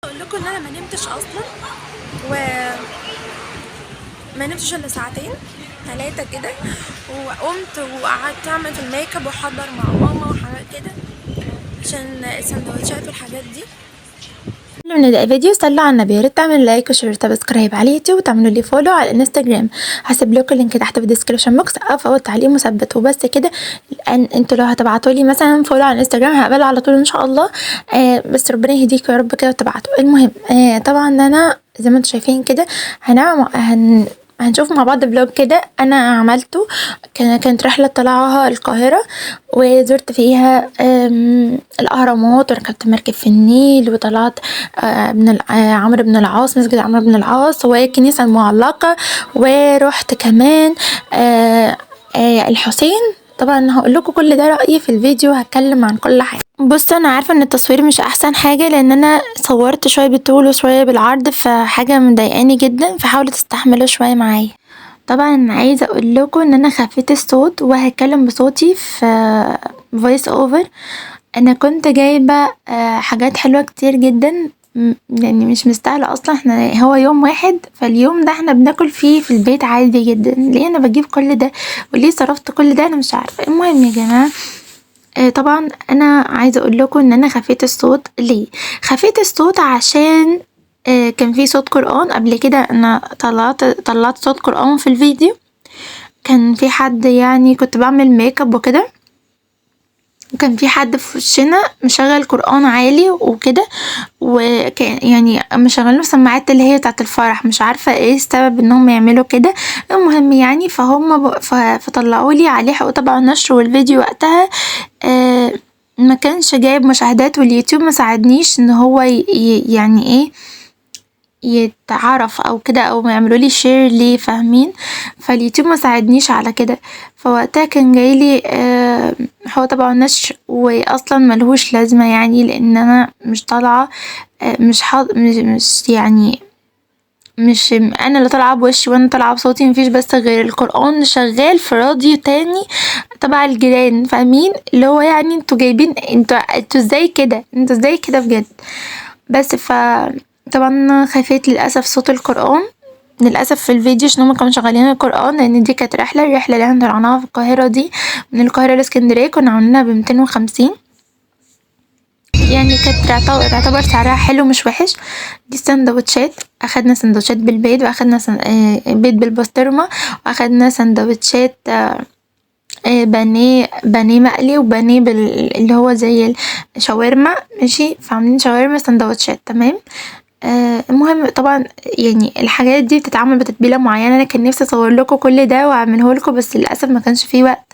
اقول لكم ان انا ما نمتش اصلا، وما نمتش الا ساعتين 3 كده، وقمت وقعدت اعمل في الميك اب واحضر مع ماما وحاجات كده عشان السندوتشات والحاجات دي. قبل ما نبدأ الفيديو صلوا على النبي، يا ريت تعملوا لايك وشير وسبسكرايب على اليوتيوب وتعملوا لي فولو على الانستجرام. هسيب لكم اللينك تحت في الديسكربشن بوكس او في اول تعليق مثبت. وبس كده، انتوا لو هتبعتوا لي مثلا فولو على الانستجرام هقبله على طول ان شاء الله. بس ربنا يهديكم يا رب كده وتبعتوا. المهم طبعا انا زي ما انتوا شايفين كده هنشوف مع بعض فلوج كده انا عملته. كانت رحله طلعها القاهره، وزرت فيها الاهرامات، وركبت مركب في النيل، وطلعت عمرو بن العاص، مسجد عمرو بن العاص، والكنيسه المعلقه، ورحت كمان الحسين. طبعا هقول لكم كل ده رأيي في الفيديو، هتكلم عن كل حاجه. بص، انا عارفه ان التصوير مش احسن حاجه، لان انا صورت شويه بالطول وشويه بالعرض، فحاجه مضايقاني جدا، فحاولوا تستحملوا شويه معايا. طبعا عايزه اقول لكم ان انا خفيت الصوت وهتكلم بصوتي في فويس اوفر. انا كنت جايبه حاجات حلوه كتير جدا، يعني مش مستاهله اصلا. احنا هو يوم واحد، فاليوم ده احنا بناكل فيه في البيت عادي جدا. ليه انا بجيب كل ده وليه صرفت كل ده؟ انا مش عارفه. المهم يا جماعه، طبعا انا عايزه اقول لكم ان انا خفيت الصوت. ليه خفيت الصوت؟ عشان كان في صوت قرآن قبل كده. انا طلعت صوت قرآن في الفيديو. كان في حد، يعني كنت بعمل ميك اب وكده، وكان في حد في وشنا مشغل قرآن عالي وكده، وكان يعني مشغلين سماعات اللي هي بتاعت الفرح. مش عارفة ايه السبب انهم يعملوا كده. المهم يعني فطلعوا لي عليه حقوق طبعا نشر، والفيديو وقتها ما كانش جايب مشاهدات، واليوتيوب ما ساعدنيش ان هو يعني ايه يتعرف او كده، او ما يعملوا لي شير ليه، فاهمين؟ فاليوتيوب ما ساعدنيش على كده. فوقتها كان جايلي هو طبعا نشر، واصلا ملهوش لازمه يعني، لان انا مش طالعه مش يعني مش انا اللي طالعه بوشي وانا طالعه بصوتي. مفيش بس غير القرآن شغال في راديو تاني تبع الجيران، فاهمين؟ اللي هو يعني انتوا جايبين، انتوا ازاي كده؟ انتوا ازاي كده بجد؟ بس طبعا خفيت للاسف صوت القرآن للاسف في الفيديو، عشان هما كانوا شغالين القرآن، لان دي كانت الرحله اللي احنا طلعناها في القاهره دي، من القاهره لاسكندريه. كنا عاملينها ب250، يعني كانت تعتبر سعرها حلو مش وحش. دي سندوتشات، اخدنا سندوتشات بالبيض، واخدنا بيض بالبسطرمه، واخدنا سندوتشات بانيه مقلي، وبانيه اللي هو زي الشاورما، ماشي؟ فعاملين شاورما سندوتشات، تمام. المهم طبعا يعني الحاجات دي بتتعمل بتتبيله معينه. انا كان نفسي اصور لكم كل ده واعمله لكم، بس للاسف ما كانش فيه وقت.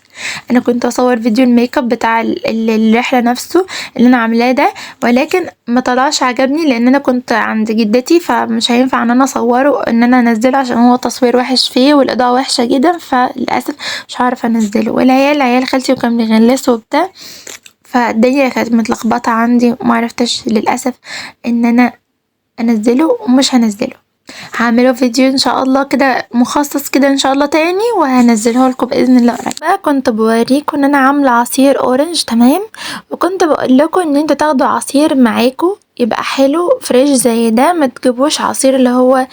انا كنت اصور فيديو الميك اب بتاع الرحله نفسه اللي انا عاملاه ده، ولكن ما طلعش عجبني، لان انا كنت عند جدتي، فمش هينفع ان انا اصوره ان انا انزله، عشان هو تصوير وحش فيه والاضاءه وحشه جدا، فللاسف مش عارفه انزله. عيال خالتي وكان بيغلسوا وبتاع، فالدنيا كانت متلخبطه عندي، ومعرفتش للاسف ان انا انزله، ومش هنزله. هعمله فيديو ان شاء الله كده مخصص كده ان شاء الله تاني، وهنزله لكم باذن الله قريب. بقى كنت بوريكم ان انا عامله عصير اورنج، تمام. وكنت بقول لكم ان انتوا تاخدوا عصير معاكم يبقى حلو فريش زي ده، ما تجيبوش عصير اللي هو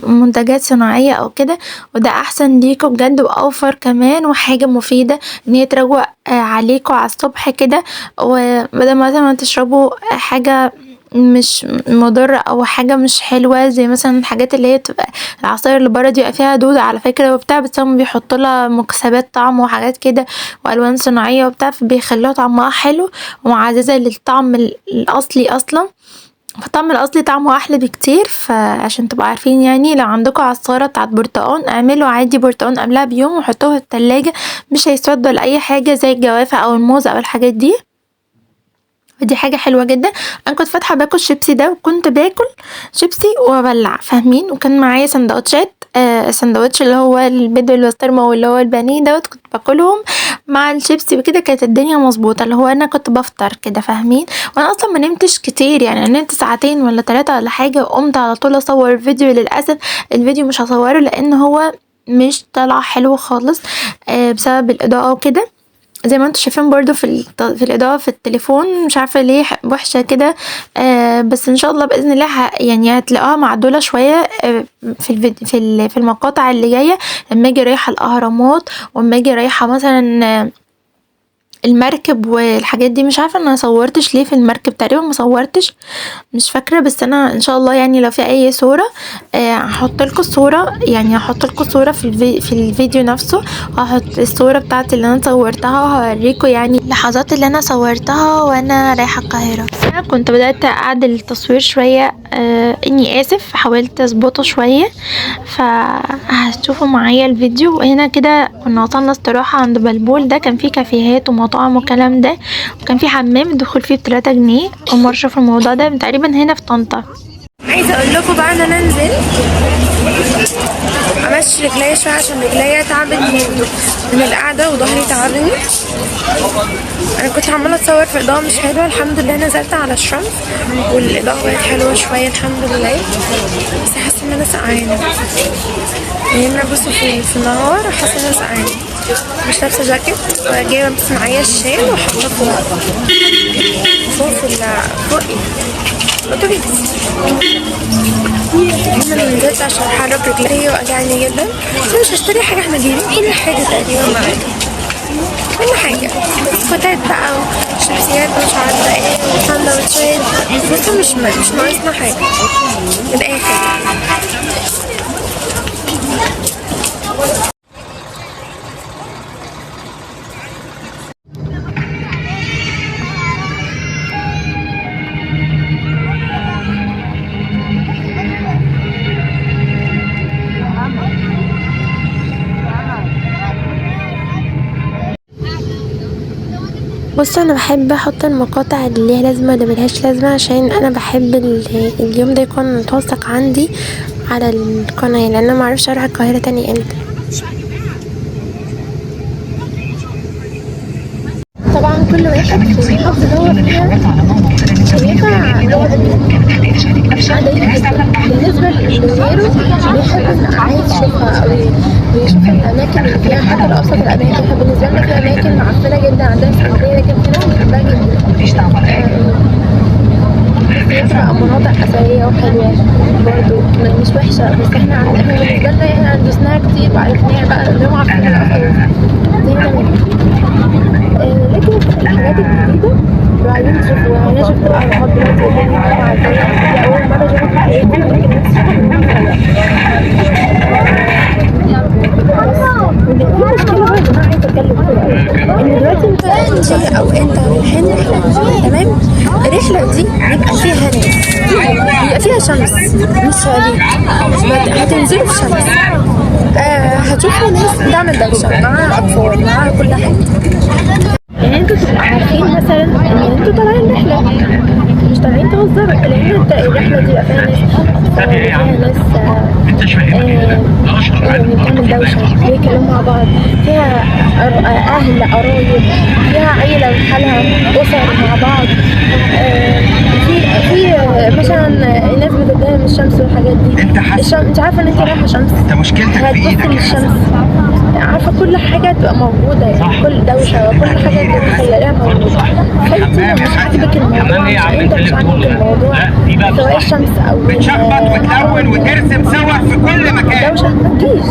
منتجات صناعيه او كده، وده احسن ليكم بجد، واوفر كمان، وحاجه مفيده ان هي تروق عليكم على الصبح كده. وبدل ما تشربوا حاجه مش مضرة او حاجة مش حلوة، زي مثلا الحاجات اللي هي بتبقى العصاير اللي بره دي بيبقى فيها دود على فكرة وبتاع، بس هم بيحطوا لها مكسبات طعم وحاجات كده والوان صناعية وبتاع، فبيخلوها طعمها حلو ومعززة للطعم الاصلي اصلا. فالطعم الاصلي طعمه احلى بكتير. فعشان تبقوا عارفين، يعني لو عندكم عصارة بتاعت برتقان، اعملوا عادي برتقان قبلها بيوم وحطوه في التلاجة، مش هيسود ولا اي حاجة زي الجوافة او الموز او الحاجات دي. ودي حاجة حلوة جدا. انا كنت فاتحة باكل شيبسي ده، وكنت باكل شيبسي وببلع، فاهمين؟ وكان معايا سندوتشات، سندوتش اللي هو البيض بالبسطرمة واللي هو البانيه دوت، كنت باكلهم مع الشيبسي وكده. كانت الدنيا مظبوطة، اللي هو انا كنت بفطر كده، فاهمين؟ وانا اصلا ما نمتش كتير، يعني انا نمت ساعتين ولا 3 ولا حاجة، وقمت على طول اصور فيديو. للاسف الفيديو مش هصوره لان هو مش طلع حلو خالص بسبب الاضاءة وكده. زي ما انتوا شايفين برضو في الاضاءة في التليفون مش عارفة ليه وحشة كده. بس ان شاء الله باذن الله يعني هتلاقوها معدولة شوية في الفيديو في المقاطع اللي جاية، لما اجي رايحة الاهرامات واما اجي رايحة مثلا المركب والحاجات دي. مش عارفة انا صورتش ليه في المركب، تقريبا ما صورتش، مش فاكرة. بس انا ان شاء الله يعني لو في اي صورة هحط لكم الصورة، يعني هحط لكم الصورة في الفيديو نفسه، وهحط الصورة بتاعتي اللي انا صورتها، وهوريكم يعني اللحظات اللي انا صورتها وانا رايحة القاهرة. انا كنت بدأت اعدل التصوير شوية، اني اسف حاولت اظبطه شوية، فهتشوفوا معايا الفيديو. وهنا كده كنا وصلنا استراحة عند بلبول، ده كان فيه كافيهات ومطاعم والكلام ده، وكان فيه حمام الدخول فيه ب3 جنيه. اول مرة اشوف الموضوع ده تقريبا هنا في طنطا. عايزه اقول لكم بقى ان انا نزلت امشي رجليا شويه عشان رجليا تعبت من القعده وظهري تعبني. انا كنت عماله اتصور في اضاءه مش حلوه، الحمد لله نزلت على الشمس والاضاءه بقت حلوه شويه الحمد لله. بس حاسه ان انا سقعانه، يعني انا بصوا في النهار حاسه ان انا سقعانه. مش لابسه جاكيت، جايبه بس معايا الشال وحاطاه فوق الاتوبيس. انا نزلت عشان احرك رجلي وجعني جدا، بس مش هشتري حاجه، احنا جايبين كل حاجه تقريبا معانا، كل حاجه، بسكوتات بقى وشيبسيات ومش عارفه ايه وسندوتشات. بصوا مش ناقصنا حاجه من الاخر. بصوا انا بحب احط المقاطع اللي ليها لازمه واللي ملهاش لازمه، عشان انا بحب اليوم ده يكون متوثق عندي على القناه، لان انا معرفش اروح القاهره تاني امتى. طبعا كل واحد في محافظه هو فيها شايفها بالنسبه لغيره بيحب عايز يشوفها او بيشوف الاماكن اللي فيها حتى لو ابسط الاماكن. فبالنسبه لنا في اماكن معفنه جدا عندنا في اسكندريه، لكن في ناس بتحبها جدا. هي بتبقى مناطق اثريه وحلوه برضه مش وحشه، بس احنا بالنسبه لنا احنا عندنا كتير وعرفناها بقى اللي هو عارفين الاثار لكن الحاجات الجديده لو عايزين تشوفوها. انا شفتها لغايه دلوقتي قدامي طبعا، دي اول مره اشوفها في حياتي، لكن في مشكله بقى يا جماعه عايزه اتكلم فيها، ان دلوقتي انت او انت رايحين رحله، تمام؟ الرحله دي بيبقى فيها ناس، بيبقى فيها شمس مش شواليك، هتنزلوا في شمس، هتشوفوا ناس بتعمل دوشه معاها اطفال معاها كل حاجه. يعني انتوا تبقوا عارفين مثلا ان انتوا طالعين رحله، مش طالعين تهزروا، لان الرحله دي بيبقى فيها ناس اطفال وفيها ناس بتعمل دوشه بيتكلموا مع بعض، فيها اهل قرايب، فيها عيله بحالها اسر مع بعض. في مثلا الناس بتتضايق من الشمس والحاجات دي. انت عارفه ان انت رايحه شمس، انت مشكلتك في ايدك للشمس، عارفه كل حاجه تبقى موجوده، يعني كل دوشه وكل حاجه تتخيليها موجوده. فانت مش عاجبك الموضوع، انت مش عاجبك الموضوع سواء الشمس او بتشخبط وتلون وترسم صور في كل مكان. دوشه ما تجيش.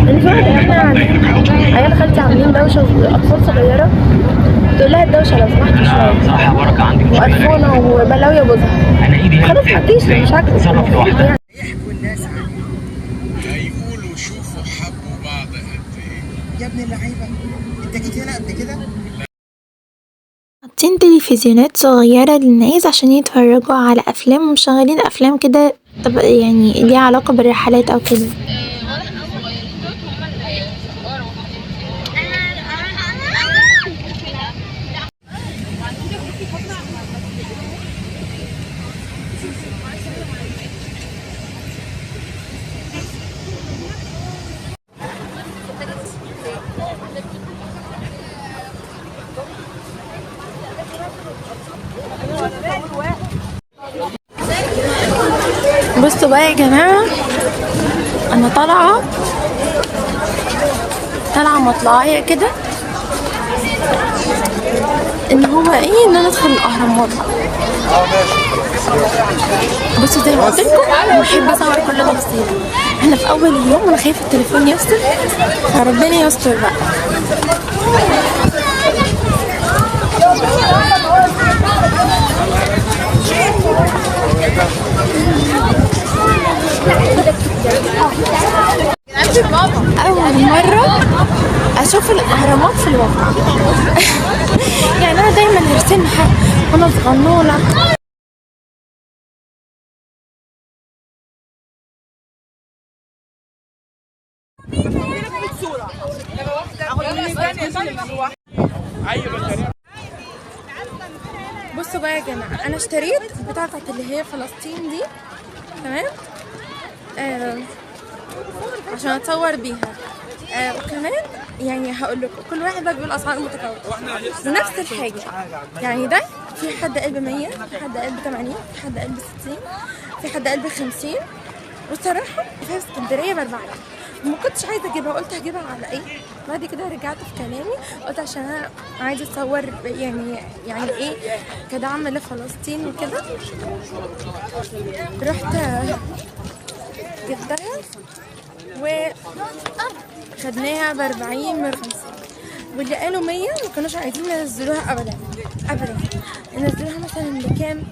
الفرق احنا عيال خالتي عاملين دوشه واطفال صغيره، تقول لها الدوشه لو سمحتي شويه، صراحه بركه عندك وقرفانه وبلاويه بوزها، انا ايدي خلاص ما تجيش، مش عاجبك اتصرف لوحدها. يحكوا الناس هيقولوا شوفوا حبوا بعض قد ايه. يا ابن اللعيبه انت جيت هنا قبل كده؟ حاطين تلفزيونات صغيرة للناس عشان يتفرجوا على أفلام، ومشغلين أفلام كده يعني ليها علاقة بالرحلات أو كده. بصوا بقى يا جماعة، انا طالعة مطلعية كده ان هو ايه، ان انا ادخل الاهرامات. بصوا زي ما قلت لكم انا بحب اصور كل تفصيله. احنا في اول اليوم وانا خايفه التليفون يفصل، فربنا يستر بقى. اول مره اشوف الاهرامات في الواقع. يعني انا دايما ارسمها وانا صغنونه. بصوا بقى يا جماعه، انا اشتريت البتاعه بتاعت اللي هي فلسطين دي، تمام، عشان اتصور بيها. وكمان يعني هقول لكم كل واحد بقى بيقول اسعار متفاوته ونفس الحاجه. يعني ده في حد قال ب 100، في حد قال ب 80، في حد قال ب 60، في حد قال ب 50. والصراحه في اسكندريه ب 40. ما كنتش عايزه اجيبها، قلت هجيبها على ايه. بعد كده رجعت في كلامي قلت عشان انا عايزه اتصور يعني ايه كدعم لفلسطين وكده. رحت جبتها وخدناها ب 40 ب 50. واللي قالوا 100 ما كانوش عايزين ينزلوها ابدا ابدا. ينزلوها مثلا بكام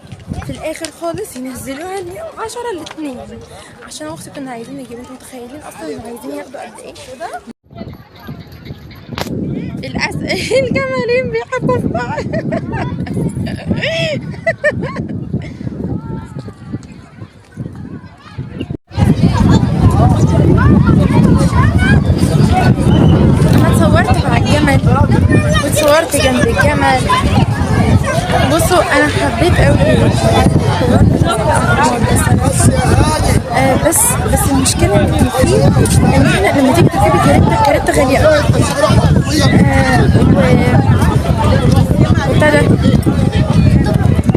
في الاخر خالص، ينزلوها ل 10 ل 2 عشان اختي كنا عايزين نجيب. انتوا متخيلين اصلا اللي عايزين ياخدوا قد ايه؟ الجمالين بيحبوا في بعض. انا اتصورت مع الجمل واتصورت جنب الجمل. بصوا انا حبيت قوي بس المشكله اللي فيه ان احنا لما تيجي تركبي كاريتا غاليه قوي. وابتدى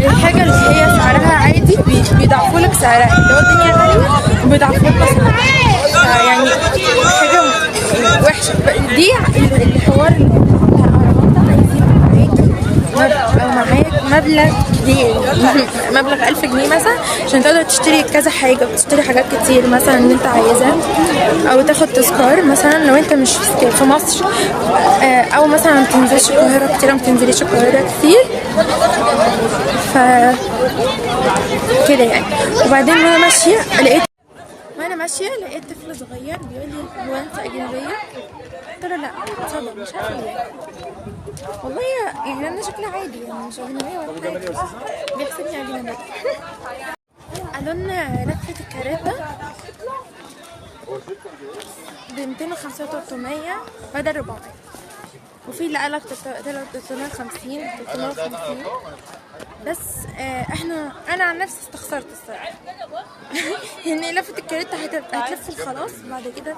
الحاجه اللي هي سعرها عادي بيضاعفوا لك سعرها، اللي هو الدنيا غاليه وبيضاعفوا لك سعرها. يعني حاجه وحشه دي. الحوار معاك مبلغ مبلغ 1000 جنيه مثلا عشان تقدر تشتري كذا حاجة، تشتري حاجات كتير مثلا اللي انت عايزها، او تاخد تذكار مثلا لو انت مش في مصر، او مثلا ما بتنزلش القاهرة كتير، ما بتنزليش القاهرة كتير، ف كده يعني. وبعدين وانا ماشية لقيت طفل صغير بيقول لي هو انت اجنبية؟ قلت له لا. اتصدم، مش عارفه ليه. والله يعني انا شكلي عادي، يعني مش اجنبيه ولا حاجه، بيحسبني اجنبيه. قالوا لنا لفه الكاريتا ب 250 300 بدل 400، وفي اللي قالك 350 350. بس انا عن نفسي استخسرت الصراحه. يعني لفه الكاريتا هتلف خلاص، بعد كده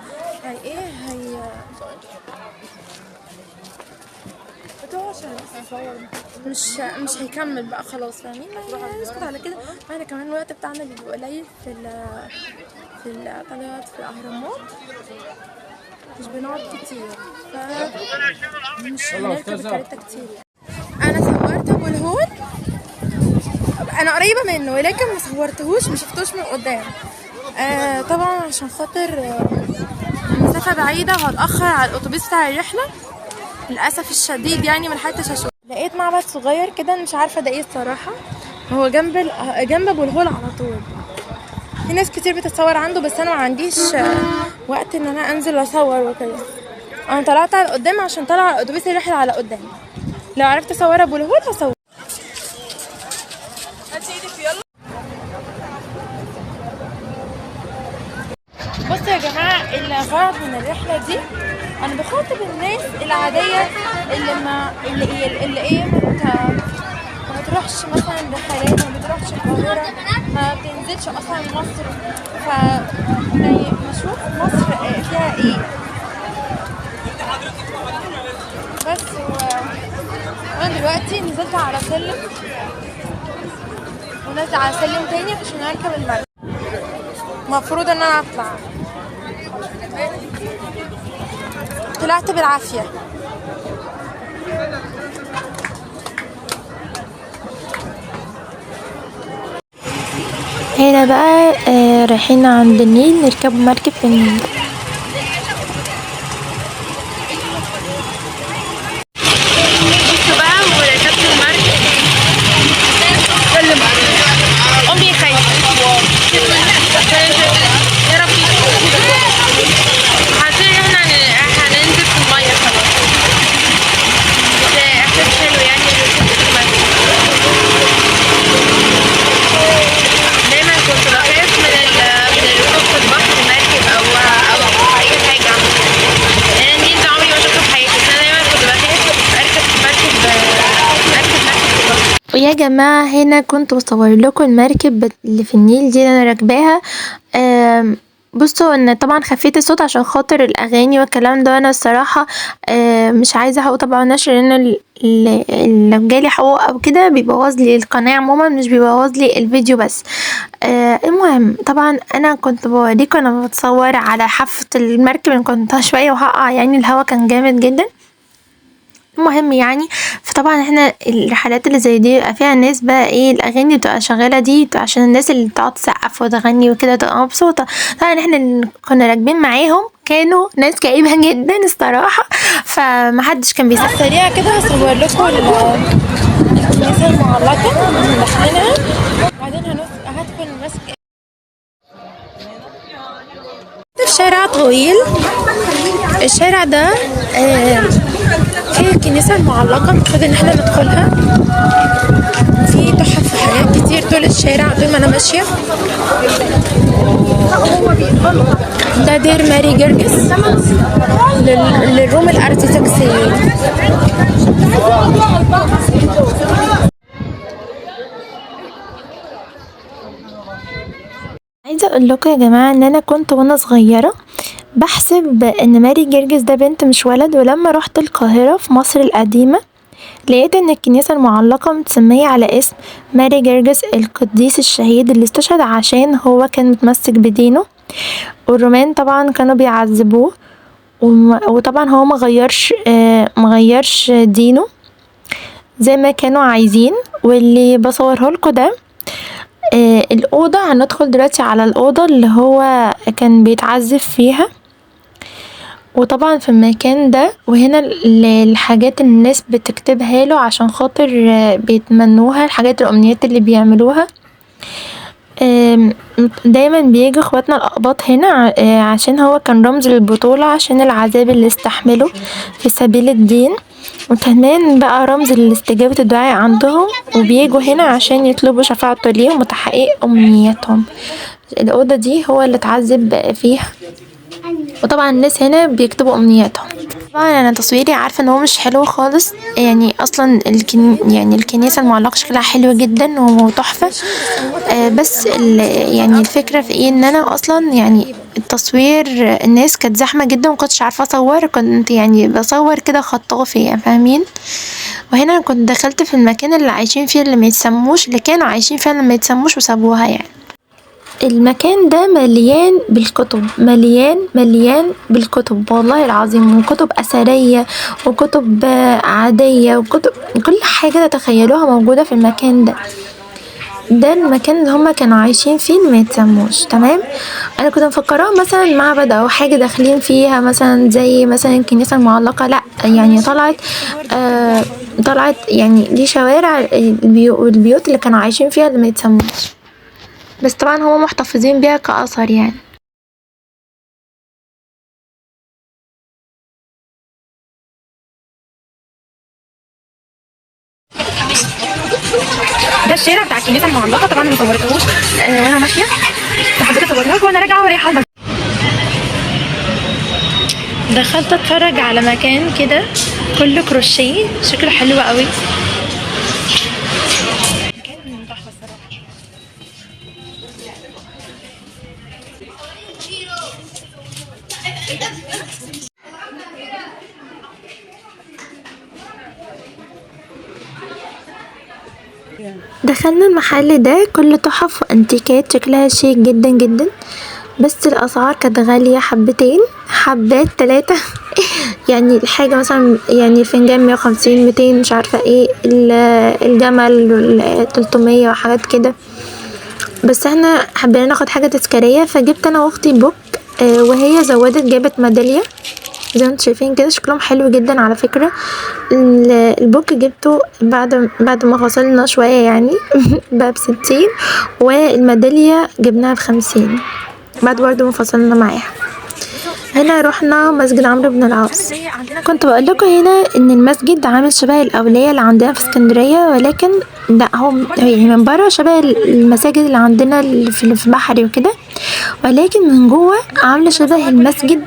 مش هيكمل بقى خلاص، فاهمين؟ نسكت على كده. احنا كمان الوقت بتاعنا بيبقى قليل في الطلعات في الاهرامات، مش بنقعد كتير، مش هنركب الكاريتا كتير. انا صورت ابو الهول، انا قريبه منه ولكن ما صورتهوش، ما شفتوش من قدام. طبعا عشان خاطر مسافه بعيده وهتاخر على الاتوبيس بتاع الرحله للاسف الشديد، يعني ما لحقتش اشوف. لقيت معبد صغير كده مش عارفه ده ايه الصراحه، هو جنب ابو الهول على طول. في ناس كتير بتتصور عنده، بس انا ما عنديش وقت ان انا انزل اصور وكده. انا طلعت على قدام عشان طلع الاتوبيس الرحله على قدام. لو عرفت اصور ابو الهول هصور. بصوا يا جماعه، الغرض من الرحله دي انا بخاطب الناس العاديه اللي ايه ما بتروحش مثلا رحلات، ما بتروحش القاهره، ما بتنزلش اصلا مصر، نشوف مصر فيها ايه. بس انا دلوقتي نزلت على سلم ونزلت على سلم تاني عشان اركب المركب. المفروض ان انا اطلع، طلعت بالعافيه. هنا بقى رايحين عند النيل نركب مركب في النيل. امي خايفه يا ربي، حاسين ان احنا هننزل في الميه خلاص، بس احساس حلو يعني الركوب في المركب. دايما كنت بخاف من الركوب في البحر مركب او اي حاجه، لان النيل ده عمري ما شفته في حياتي، بس انا دايما كنت بخاف اركب في مركب في البحر. ويا جماعة هنا كنت بصور لكم المركب اللي في النيل دي اللي انا راكباها. بصوا ان طبعا خفيت الصوت عشان خاطر الاغاني والكلام ده، وانا الصراحة مش عايزة حقوق طبعا نشر، لان لو جالي حقوق او كده بيبوظ لي القناة عموما، مش بيبوظ لي الفيديو بس. المهم طبعا انا كنت بوريكم انا بتصور على حافة المركب، انا كنت شوية وهقع يعني، الهوا كان جامد جدا. المهم يعني فطبعا احنا الرحلات اللي زي دي بيبقى فيها ناس بقى ايه، الاغاني بتبقى شغاله دي بتبقى عشان الناس اللي بتقعد تسقف وتغني وكده تبقى مبسوطه. طبعا احنا اللي كنا راكبين معاهم كانوا ناس كئيبه جدا الصراحه، فمحدش كان بيسقف. سريع كده هصور لكم الكنيسة المعلقة من داخلينها، وبعدين هدخل ماسك الشارع طويل، الشارع ده فيه الكنيسة المعلقة، المفروض ان احنا ندخلها. في تحف وحاجات كتير طول الشارع طول ما انا ماشية. ده دير ماري جرجس للروم الارثوذكسيين. عايزة اقول لكم يا جماعة ان انا كنت وانا صغيرة بحسب ان ماري جرجس ده بنت مش ولد، ولما رحت القاهرة في مصر القديمة لقيت ان الكنيسة المعلقة متسمية على اسم ماري جرجس القديس الشهيد اللي استشهد عشان هو كان متمسك بدينه، والرومان طبعا كانوا بيعذبوه، وطبعا هو مغيرش دينه زي ما كانوا عايزين. واللي بصوره لكم ده الأوضة، هندخل دلوقتي على الأوضة اللي هو كان بيتعذب فيها. وطبعا في المكان ده وهنا الحاجات اللي الناس بتكتبها له عشان خاطر بيتمنوها، الحاجات الأمنيات اللي بيعملوها. دايما بيجي اخواتنا الأقباط هنا عشان هو كان رمز للبطولة، عشان العذاب اللي استحمله في سبيل الدين، وكمان بقى رمز لاستجابة الدعاء عندهم، وبيجوا هنا عشان يطلبوا شفاعته ليهم وتحقيق أمنياتهم. الأوضة دي هو اللي اتعذب فيها، وطبعا الناس هنا بيكتبوا أمنياتهم. طبعا انا تصويري عارفه ان هو مش حلو خالص يعني، اصلا يعني الكنيسه المعلقه شكلها حلو جدا وتحفه. بس يعني الفكره في ايه، ان انا اصلا يعني التصوير الناس كانت زحمه جدا ومكنتش عارفه اصور، كنت يعني بصور كده خطافي يعني فاهمين. وهنا كنت دخلت في المكان اللي عايشين فيه اللي ميتسموش، اللي كانوا عايشين فيه اللي ميتسموش وسابوها يعني. المكان ده مليان بالكتب، مليان بالكتب والله العظيم، وكتب أثرية وكتب عادية وكتب كل حاجة تتخيلوها موجودة في المكان ده. ده المكان اللي هما كانوا عايشين فيه اللي ميتسموش. تمام، انا كنت مفكراه مثلا معبد او حاجة داخلين فيها مثلا زي مثلا الكنيسة المعلقة، لا يعني طلعت يعني دي شوارع البيوت اللي كانوا عايشين فيها اللي ميتسموش، بس طبعا هما محتفظين بيها كأثر يعني. ده الشارع بتاع الكنيسة المعلقة، طبعا ما صورتهوش وانا ماشية، فحبيت اصورها وانا راجعة ورايحة. دخلت اتفرج على مكان كده كله كروشيه، شكله حلو قوي. مكان تحفة الصراحة. دخلنا المحل ده كله تحف وانتيكات شكلها شيك جدا جدا، بس الاسعار كانت غالية حبتين، حبات 3 يعني الحاجة مثلا يعني الفنجان 150 200 مش عارفة ايه، الجمل 300 وحاجات كده. بس احنا حبينا ناخد حاجة تذكارية، فجبت انا واختي بوك وهي زودت جابت ميدالية زي ما انتوا شايفين كده، شكلهم حلو جدا على فكرة. البوك جبته بعد ما فصلنا شوية يعني بقى ب60، والميدالية جبناها ب50 بعد برضه ما فصلنا معاها. هنا رحنا مسجد عمرو بن العاص. كنت بقول لكم هنا ان المسجد عامل شبه الاولية اللي عندنا في اسكندرية، ولكن لا، هو يعني من بره شبه المساجد اللي عندنا اللي في بحري وكده، ولكن من جوه عامله شبه المسجد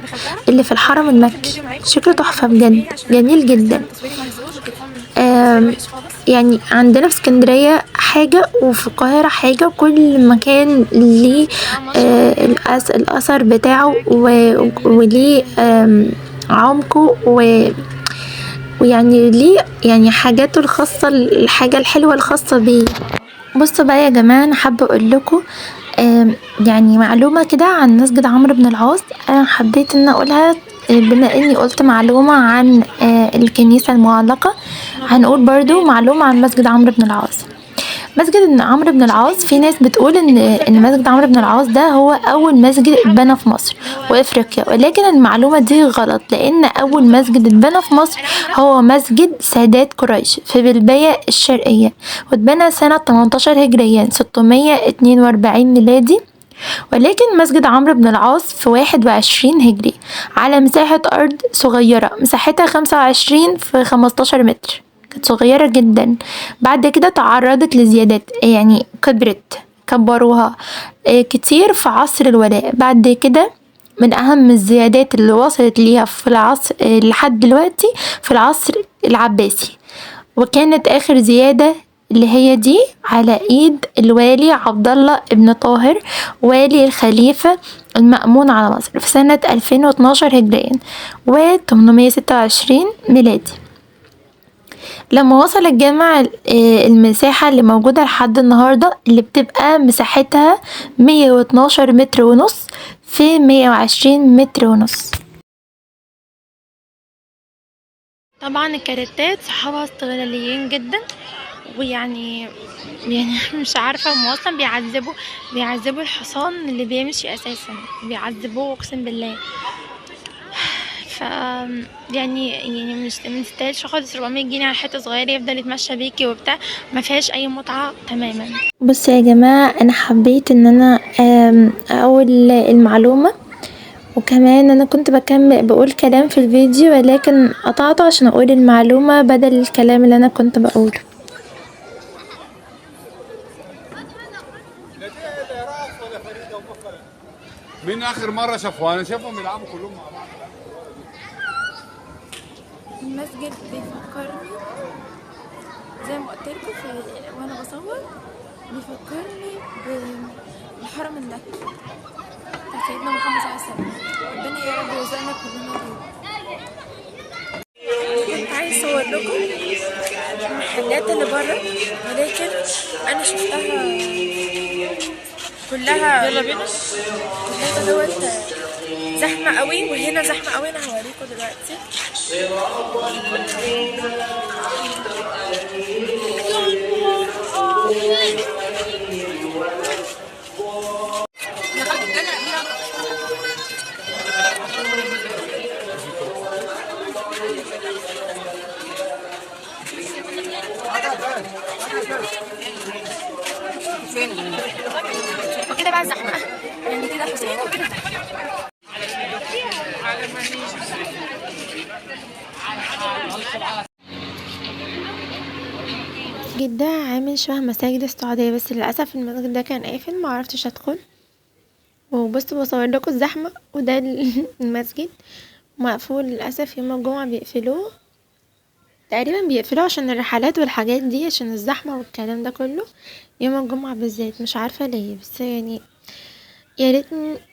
اللي في الحرم المكي. شكله تحفه بجد، جميل جدا. يعني عندنا في اسكندريه حاجه وفي القاهره حاجه، كل مكان ليه الاثر بتاعه وليه عمقه ويعني ليه يعني حاجاته الخاصه، الحاجه الحلوه الخاصه بيه. بصوا بقى يا جماعه، انا حابه اقول لكم يعني معلومه كده عن مسجد عمرو بن العاص. انا حبيت ان اقولها بما اني قلت معلومه عن الكنيسه المعلقه، هنقول برضو معلومه عن مسجد عمرو بن العاص. مسجد عمرو بن العاص، في ناس بتقول ان مسجد عمرو بن العاص ده هو اول مسجد اتبنى في مصر وافريقيا، ولكن المعلومه دي غلط، لان اول مسجد اتبنى في مصر هو مسجد سادات قريش في بلبية الشرقيه، واتبنى سنه 18 هجريا 642 ميلادي. ولكن مسجد عمرو بن العاص في 21 هجري على مساحة أرض صغيرة، مساحتها 25 في 15 متر، كانت صغيرة جدا. بعد كده تعرضت لزيادات، يعني كبروها كتير في عصر الولاء. بعد كده من أهم الزيادات اللي وصلت ليها في العصر لحد دلوقتي في العصر العباسي، وكانت آخر زيادة اللي هي دي على ايد الوالي عبد الله ابن طاهر، والي الخليفة المأمون على مصر في سنة 2012 هجريا و826 ميلادي. لما وصل الجامع المساحة اللي موجودة لحد النهاردة، اللي بتبقى مساحتها 112 متر ونص في 120 متر ونص. طبعا الكاريتات صحابها استغلاليين جدا، ويعني مش عارفة، هم اصلا بيعذبوا الحصان اللي بيمشي اساسا، بيعذبوه اقسم بالله. ف يعني مش مستاهلش خالص 400 جنيه على حته صغيره يفضل يتمشى بيكي وبتاع، ما فيهاش اي متعه تماما. بصوا يا جماعه، انا حبيت ان انا اقول المعلومه، وكمان انا كنت بقول كلام في الفيديو، ولكن قطعته عشان اقول المعلومه بدل الكلام اللي انا كنت بقوله. مين اخر مره شافوها؟ انا شافهم يلعبوا كلهم مع بعض. المسجد بيفكرني زي ما قلت لكم وانا بصور، بيفكرني بالحرم المكي بتاع سيدنا محمد صلى الله عليه وسلم. ربنا يا رب يرزقنا كلنا بيه. كنت عايز اصور لكم المحلات اللي بره، ولكن انا شفتها كلها دوت زحمه قوي، وهنا زحمه قوي. انا هوريكم دلوقتي. وكده بقى زحمه، يعني كده حسين وكده جدا عامل شبه مساجد السعودية، بس للأسف المسجد ده كان قافل، معرفتش ادخل. وبصوا بصور لكم الزحمة، وده المسجد مقفول للأسف، يوم الجمعة بيقفلوه تقريبا، بيقفلوه عشان الرحلات والحاجات دي، عشان الزحمة والكلام ده كله يوم الجمعة بالذات، مش عارفة ليه. بس يعني يا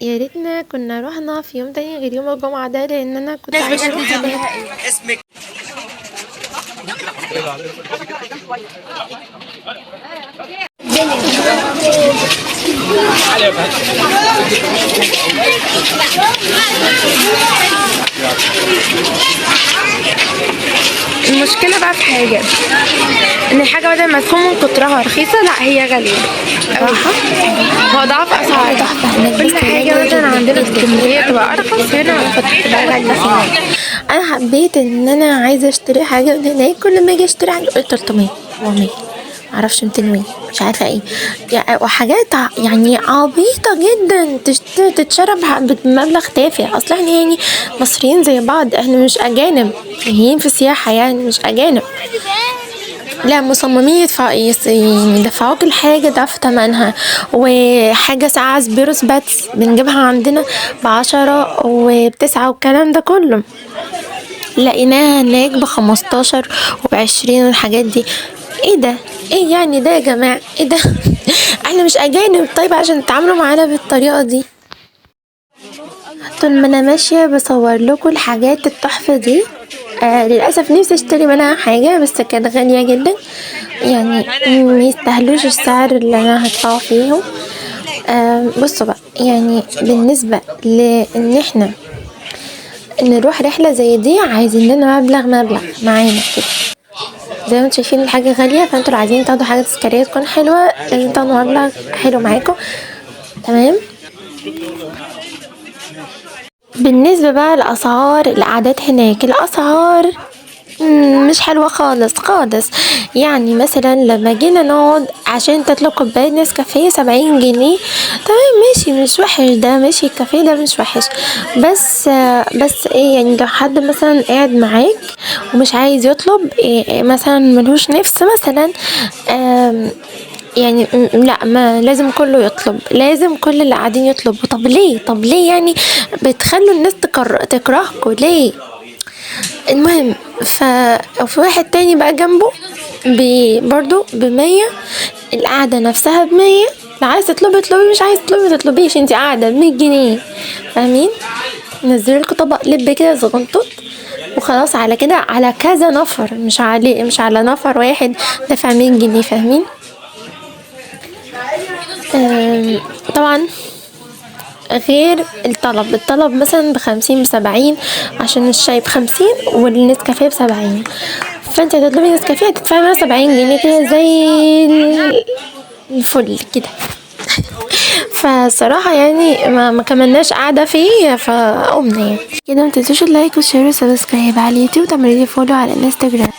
ريتنا كنا رحنا في يوم تاني غير يوم الجمعة ده، لان انا كنت عايزة اروح اسمك المشكلة بقى في حاجة، ان الحاجة بدل ما تكون من كترها رخيصة لا هي غالية أوي، هو ضعف اسعارها. كل حاجة مثلا عندنا في اسكندرية تبقى ارخص، هنا فتبقى غالية. انا حبيت ان انا عايزه اشتري حاجه من هناك، كل ما اجي اشتري حاجه قلت 300 400 معرفش 200 مش عارفه ايه يعني، وحاجات يعني عبيطه جدا تتشرب بمبلغ تافه. اصل احنا يعني مصريين زي بعض، احنا مش اجانب جايين في سياحه يعني، مش اجانب. لا مصممين يدفعوك الحاجة ضعف تمنها. وحاجة ساعة سبيروس باتس بنجيبها عندنا ب10 وب9 والكلام ده كله، لقيناها هناك ب15 وب20 والحاجات دي. ايه ده؟ ايه يعني ده يا جماعة؟ ايه ده؟ احنا مش اجانب طيب عشان تتعاملوا معانا بالطريقة دي؟ طول ما انا ماشية بصور لكم الحاجات التحفة دي. للأسف نفسي اشتري منها حاجة بس كانت غالية جدا يعني، ميستاهلوش السعر اللي انا هدفعه فيهم. بصوا بقى، يعني بالنسبة لان احنا نروح رحلة زي دي عايزين لنا مبلغ معانا كده. زي ما انتوا شايفين الحاجة غالية، فانتوا لو عايزين تاخدوا حاجة تذكارية تكون حلوة لازم تاخدوا مبلغ حلو معاكم. تمام. بالنسبة بقى لأسعار القعدات هناك، الأسعار مش حلوة خالص خالص. يعني مثلا لما جينا نقعد عشان تطلب كوباية نسكافيه 70 جنيه، تمام ماشي مش وحش ده، ماشي الكافيه ده مش وحش، بس ايه يعني لو حد مثلا قاعد معاك ومش عايز يطلب إيه مثلا ملهوش نفس مثلا، يعني لا ما لازم كله يطلب، لازم كل اللي قاعدين يطلبوا. طب ليه يعني بتخلوا الناس تكرهكوا ليه؟ المهم وفي واحد تاني بقى جنبه برضو ب100، القعدة نفسها ب100، لو عايز تطلبي اطلبي، مش عايز تطلبي متطلبيش، انتي قاعدة ب100 جنيه. فاهمين؟ نزلولكوا طبق لب كده صغنطوط وخلاص، على كده على كذا نفر، مش على نفر واحد دفع 100 جنيه. فاهمين؟ طبعا غير الطلب مثلا ب50 ب70، عشان الشاي ب50 والنسكافيه ب70، فانت هتطلبي نسكافيه هتدفعي منها 70 جنيه كده زي الفل كده. فصراحة يعني ما كملناش قاعدة فيه فقمنا يعني كده. متنسوش اللايك والشير والسبسكرايب على اليوتيوب، وتعملوا لي فولو على الانستجرام.